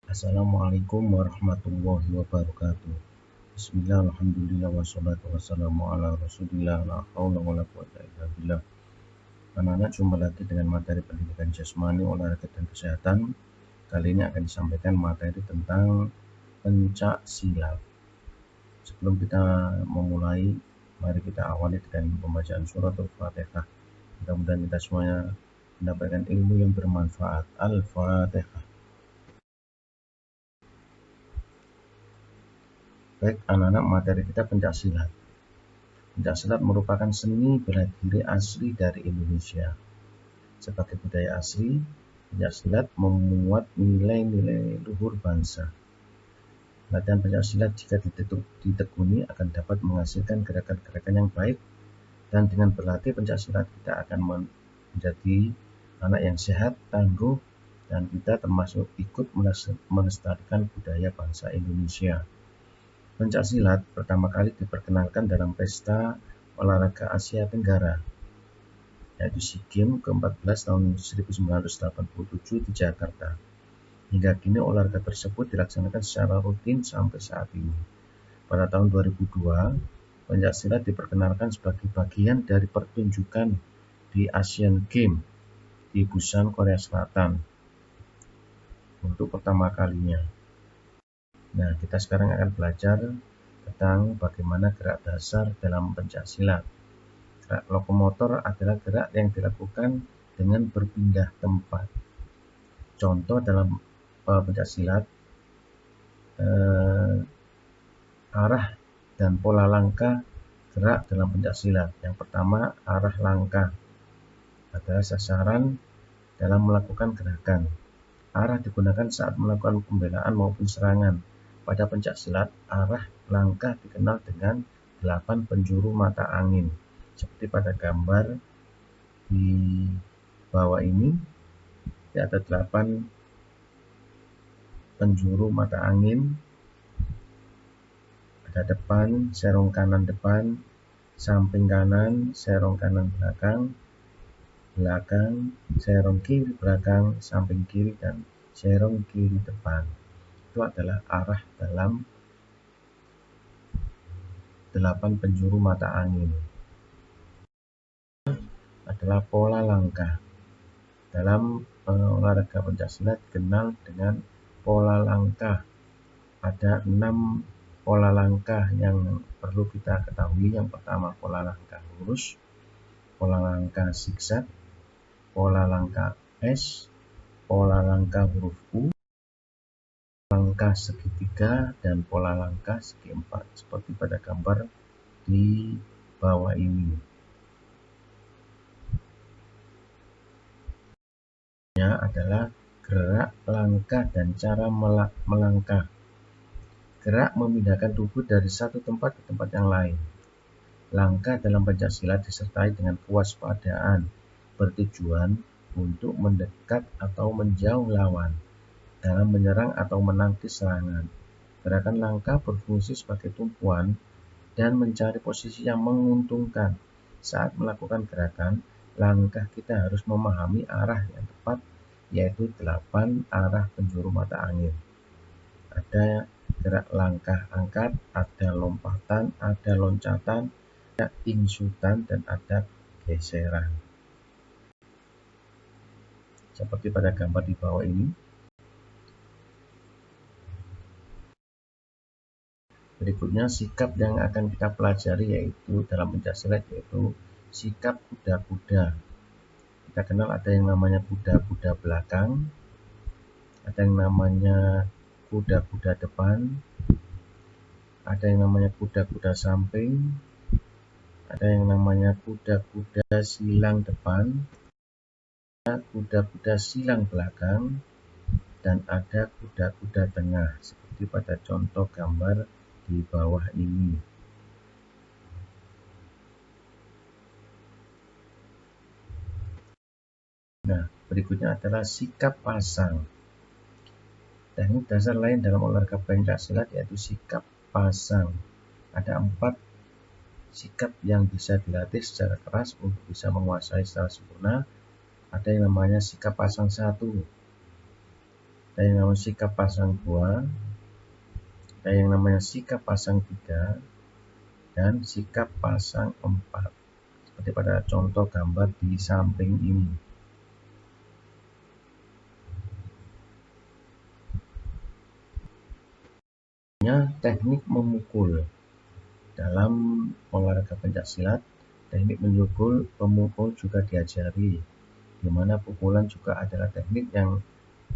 Assalamualaikum warahmatullahi wabarakatuh. Bismillah, alhamdulillah, wassalatu wassalamu ala rasulillah, la haula wala quwata illa billah. Anak-anak, jumpa lagi dengan materi pendidikan jasmani, olahraga dan kesehatan. Kali ini akan disampaikan materi tentang pencak silat. Sebelum kita memulai, mari kita awali dengan pembacaan surat Al-Fatihah. Mudah-mudahan kita semuanya mendapatkan ilmu yang bermanfaat. Al-Fatihah. Baik anak-anak, materi kita pencak silat. Pencak silat merupakan seni bela diri asli dari Indonesia. Sebagai budaya asli, pencak silat memuat nilai-nilai luhur bangsa. Latihan pencak silat jika ditekuni akan dapat menghasilkan gerakan-gerakan yang baik, dan dengan berlatih pencak silat kita akan menjadi anak yang sehat, tangguh, dan kita termasuk ikut melestarikan budaya bangsa Indonesia. Pencak silat pertama kali diperkenalkan dalam pesta olahraga Asia Tenggara, yaitu SEA Games ke-14 tahun 1987 di Jakarta. Hingga kini olahraga tersebut dilaksanakan secara rutin sampai saat ini. Pada tahun 2002, pencak silat diperkenalkan sebagai bagian dari pertunjukan di Asian Games di Busan, Korea Selatan untuk pertama kalinya. Nah, kita sekarang akan belajar tentang bagaimana gerak dasar dalam pencak silat. Gerak lokomotor adalah gerak yang dilakukan dengan berpindah tempat. Contoh dalam pencak silat, arah dan pola langkah gerak dalam pencak silat. Yang pertama, arah langkah adalah sasaran dalam melakukan gerakan. Arah digunakan saat melakukan pembelaan maupun serangan. Pada pencak silat, arah langkah dikenal dengan 8 penjuru mata angin. Seperti pada gambar di bawah ini, ada 8 penjuru mata angin. Ada depan, serong kanan depan, samping kanan, serong kanan belakang, belakang, serong kiri belakang, samping kiri, dan serong kiri depan. Itu adalah arah dalam 8 penjuru mata angin. Adalah pola langkah. Dalam olahraga pencak silat dikenal dengan pola langkah. Ada 6 pola langkah yang perlu kita ketahui. Yang pertama, pola langkah lurus, pola langkah zigzag, pola langkah S, pola langkah huruf U, langkah segitiga, dan pola langkah segi empat, seperti pada gambar di bawah ini. Adalah gerak, langkah, dan cara melangkah. Gerak memindahkan tubuh dari satu tempat ke tempat yang lain. Langkah dalam pencak silat disertai dengan kewaspadaan, bertujuan untuk mendekat atau menjauh lawan dalam menyerang atau menangkis serangan. Gerakan langkah berfungsi sebagai tumpuan dan mencari posisi yang menguntungkan. Saat melakukan gerakan, langkah kita harus memahami arah yang tepat, yaitu 8 arah penjuru mata angin. Ada gerak langkah angkat, ada lompatan, ada loncatan, ada insutan, dan ada geseran. Seperti pada gambar di bawah ini. Berikutnya, sikap yang akan kita pelajari yaitu dalam pencak silat, yaitu sikap kuda-kuda. Kita kenal ada yang namanya kuda-kuda belakang, ada yang namanya kuda-kuda depan, ada yang namanya kuda-kuda samping, ada yang namanya kuda-kuda silang depan, ada kuda-kuda silang belakang, dan ada kuda-kuda tengah, seperti pada contoh gambar di bawah ini. Nah, berikutnya adalah sikap pasang. Teknik dasar lain dalam olahraga pencak silat yaitu sikap pasang. Ada 4 sikap yang bisa dilatih secara keras untuk bisa menguasai secara sempurna. Ada yang namanya sikap pasang 1. ada yang namanya sikap pasang 2, ada yang namanya sikap pasang 3, dan sikap pasang 4, seperti pada contoh gambar di samping ini. Teknik memukul. Dalam olahraga pencaksilat, teknik pemukul juga diajari, di mana pukulan juga adalah teknik yang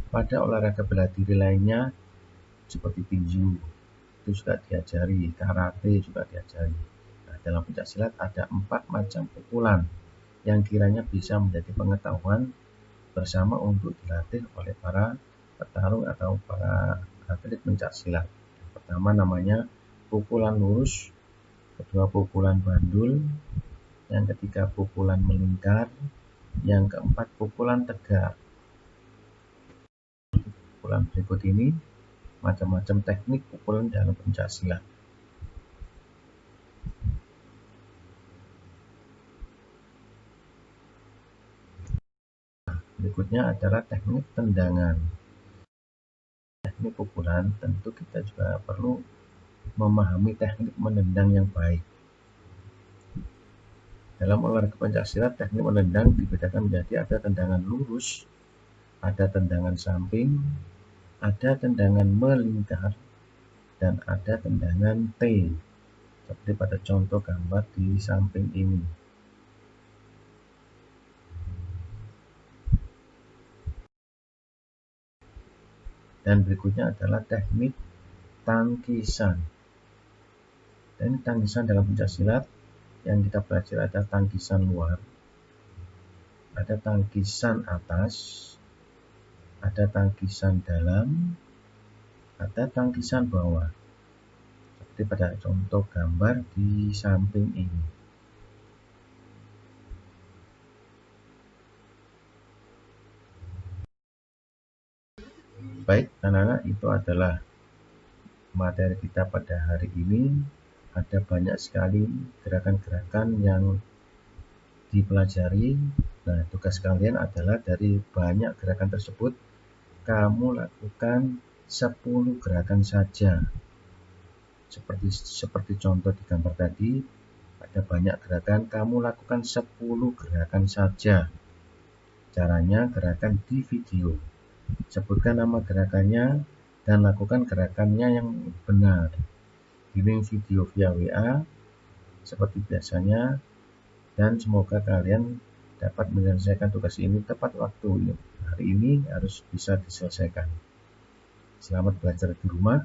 pada olahraga bela diri lainnya seperti tinju itu juga diajari, karate juga diajari. Nah, dalam pencaksilat ada 4 macam pukulan yang kiranya bisa menjadi pengetahuan bersama untuk dilatih oleh para petarung atau para atlet pencaksilat. Pertama namanya pukulan lurus, kedua pukulan bandul, yang ketiga pukulan melingkar, yang keempat pukulan tegak. Pukulan berikut ini macam-macam teknik pukulan dalam pencaksilat. Berikutnya adalah teknik tendangan. Teknik pukulan tentu kita juga perlu memahami teknik menendang yang baik. Dalam olahraga pencaksilat, teknik menendang dibedakan menjadi ada tendangan lurus, ada tendangan samping, ada tendangan melingkar, dan ada tendangan T, seperti pada contoh gambar di samping ini. Dan berikutnya adalah teknik tangkisan. Teknik tangkisan dalam pencaksilat yang kita pelajari ada tangkisan luar, ada tangkisan atas, ada tangkisan dalam, ada tangkisan bawah, seperti pada contoh gambar di samping ini. Baik anak-anak, itu adalah materi kita pada hari ini. Ada banyak sekali gerakan-gerakan yang dipelajari. Nah, tugas kalian adalah dari banyak gerakan tersebut kamu lakukan 10 gerakan saja. Seperti contoh di gambar tadi, ada banyak gerakan, kamu lakukan 10 gerakan saja. Caranya gerakan di video. Sebutkan nama gerakannya dan lakukan gerakannya yang benar. Kirim video via WA seperti biasanya, dan semoga kalian dapat menyelesaikan tugas ini tepat waktu. Hari ini harus bisa diselesaikan. Selamat belajar di rumah.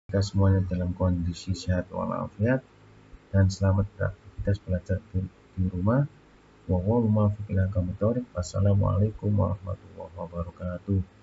Kita semuanya dalam kondisi sehat walafiat, dan selamat beraktivitas belajar di rumah. Wassalamualaikum warahmatullahi wabarakatuh.